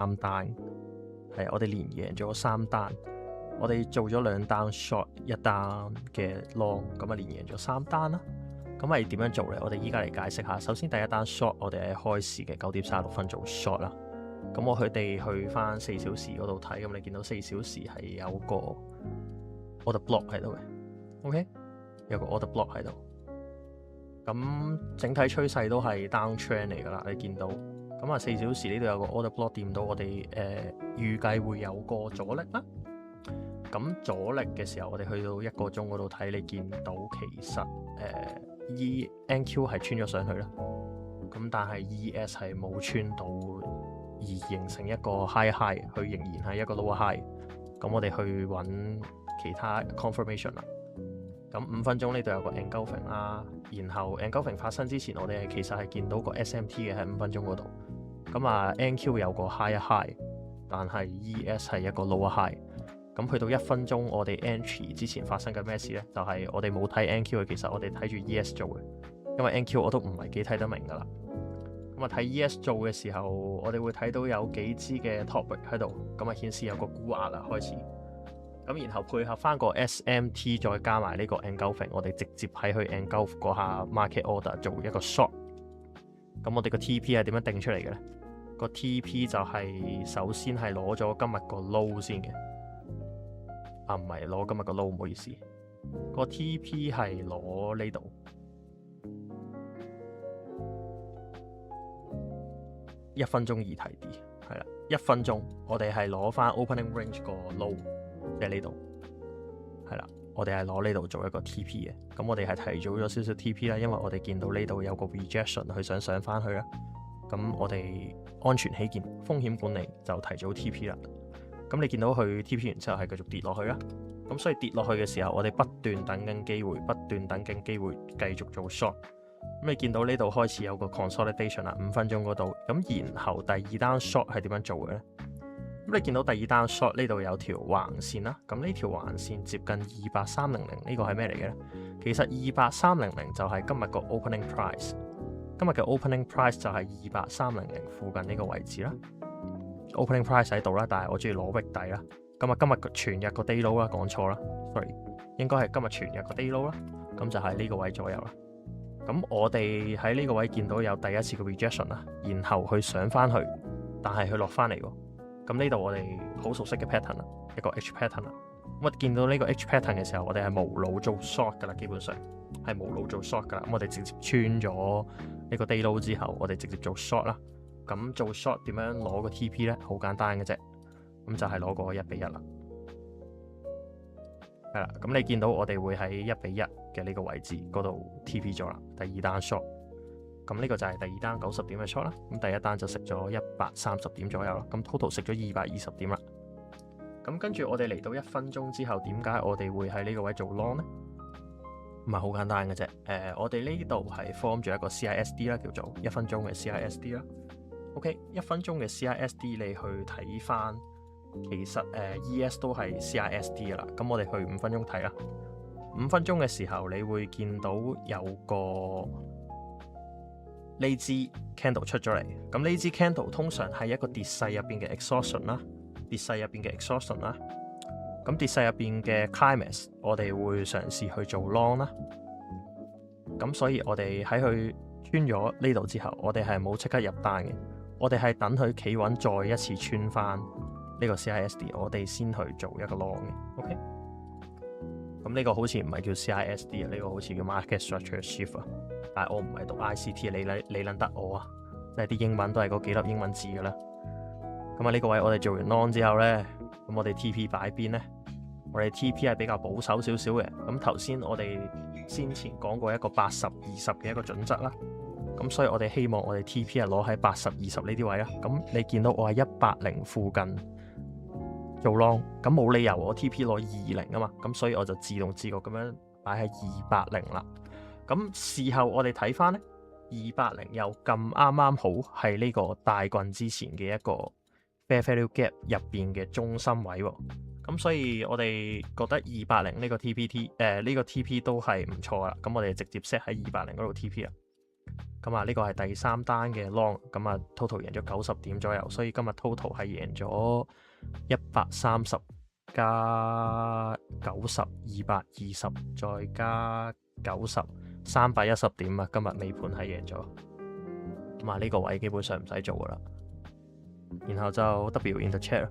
3單，係我哋連贏咗3單，我哋做咗2單 short 1單嘅 long， 咁啊連贏咗3單啦。咁係點樣做呢？我哋依家嚟解釋下。首先第一單 short 我哋係開市嘅9點36分做 short 啦。咁我哋去翻4小時嗰度睇，咁你見到4小時係有個 order block 喺度嘅 ，OK， 有個 order block 喺度。咁整體趨勢都係 down trend 嚟㗎啦，你見到。咁啊4小時呢度有個 order block 掂到我哋預計會有個阻力啦。咁阻力嘅時候，我哋去到1個鐘嗰度睇，你見到其實NQ 係穿咗上去啦。咁但係 ES 係冇穿到，而形成一個 high， 佢仍然係一個 lower high。咁我哋去揾其他 confirmation 啦。咁5分鐘呢度有個 engulfing 啦，然後 engulfing 發生之前，我哋其實係見到個 SMT 嘅喺5分鐘嗰度。咁啊 NQ 有個 high， 但係 ES 係一個 lower high。咁去到1分鐘，我哋 entry 之前發生緊咩事呢？就係我哋冇睇 NQ 嘅，其實我哋睇住 ES 做嘅，因為 NQ 我都唔係幾睇得明㗎啦。咁啊睇 ES 做嘅時候，我哋會睇到有幾支嘅 topic 喺度，咁啊顯示有個沽壓啦開始。咁然後配合翻個 SMT 再加埋呢個 engulfing， 我哋直接喺佢 engulf 嗰下 market order 做一個 short。咁我哋個 TP 係點樣定出嚟嘅呢？個 TP 就係首先係攞咗今日個 low 先嘅。唔係攞今日個 low， 唔好意思。個 TP 係攞呢度1分鐘易睇啲，係啦，1分鐘我哋係攞翻 opening range 個 low， 即係呢度，係啦，我哋係攞呢度做一個 TP 嘅。咁我哋係提早咗少少 TP 啦，因為我哋見到呢度有個 rejection， 佢想上翻去啦。咁我哋安全起見，風險管理就提早 TP 啦。咁你見到佢 TP 完之後係繼續跌落去啦，咁所以跌落去嘅時候，我哋不斷等緊機會，不斷等緊機會繼續做 short。咁你見到呢度開始有個 consolidation 啦，5分鐘嗰度。咁然後第2單 short 係點樣做嘅呢？咁你見到第2單 short 呢度有條橫線啦，咁呢條橫線接近28300，呢個係咩嚟嘅呢？其實28300就係今日個 opening price， 今日嘅 opening price 就係28300附近呢個位置啦。opening price 喺度啦，但係我中意攞 wick 底啦。咁啊，今日全日個 day low 啦，講錯啦 ，sorry， 應該係今日全日個 day low 啦。咁就喺呢個位左右啦。咁我哋喺呢個位見到有第一次嘅 rejection 啦，然後佢上翻去，但係佢落翻嚟喎。咁呢度我哋好熟悉嘅 pattern 啦，一個 H pattern 啦。咁我見到呢個 H pattern 嘅時候，我哋係無腦做 short 噶啦，基本上係無腦做 short 噶啦。咁我哋直接穿咗呢個 day low 之後，我哋直接做 short 啦。咁做 short 點樣攞個 TP 呢？好簡單嘅啫，咁就係攞個1比1啦。係啦，咁你見到我哋會喺1比1嘅呢個位置嗰度 TP 咗啦。第2單 short， 咁呢個就係第2單90點嘅 short 啦。咁第1單就食咗130點左右啦。咁 total 食咗220點啦。咁跟住我哋嚟到1分鐘之後，點解我哋會喺呢個位做 long 呢？唔係好簡單嘅啫。我哋呢度係 form 住一個 CISD 啦，叫做1分鐘嘅 CISD 啦。OK， 1分鐘嘅 CISD 你去睇翻，其實ES 都係 CISD 噶啦。咁我哋去5分鐘睇啦。5分鐘嘅時候，你會見到有個呢支 candle 出咗嚟。咁呢支 candle 通常係一個跌勢入邊嘅 exhaustion 啦，跌勢入邊嘅 exhaustion 啦。咁跌勢入邊嘅 climax， 我哋會嘗試去做 long 啦。咁所以我哋喺佢穿咗呢度之後，我哋係冇即刻入單嘅。我哋係等佢企穩，再一次穿翻呢個 CISD， 我哋先去做一個 long 嘅。OK， 咁呢個好似唔係叫 CISD 啊，呢個好似叫 Market Structure Shift 啊。但係我唔係讀 ICT， 你撚得我啊，即係啲英文都係嗰幾粒英文字㗎啦。咁啊呢個位我哋做完 long 之後呢，咁我哋 TP 擺邊呢？我哋 TP 係比較保守少少嘅。咁頭先我哋先前講過一個80-20嘅一個準則啦。咁所以我哋希望我哋 TP 係攞喺80-20呢啲位啦。咁你見到我係180附近做 long， 咁冇理由我 TP 攞20啊嘛。咁所以我就自動自覺咁樣擺喺280啦。咁事後我哋睇翻呢，280又咁啱啱好係呢個大棍之前嘅一個 fair value gap 入邊嘅中心位喎。咁所以我哋覺得280呢個 TP 都係唔錯啦。咁我哋直接 set 喺280嗰度 TP 啦。咁啊，呢個係第三單嘅 long，咁啊 total 贏咗90點左右，所以今日 total 係贏咗130加90，220再加90，310點啊！今日尾盤係贏咗，咁啊呢個位基本上唔使做噶啦。然後就 W in the chat。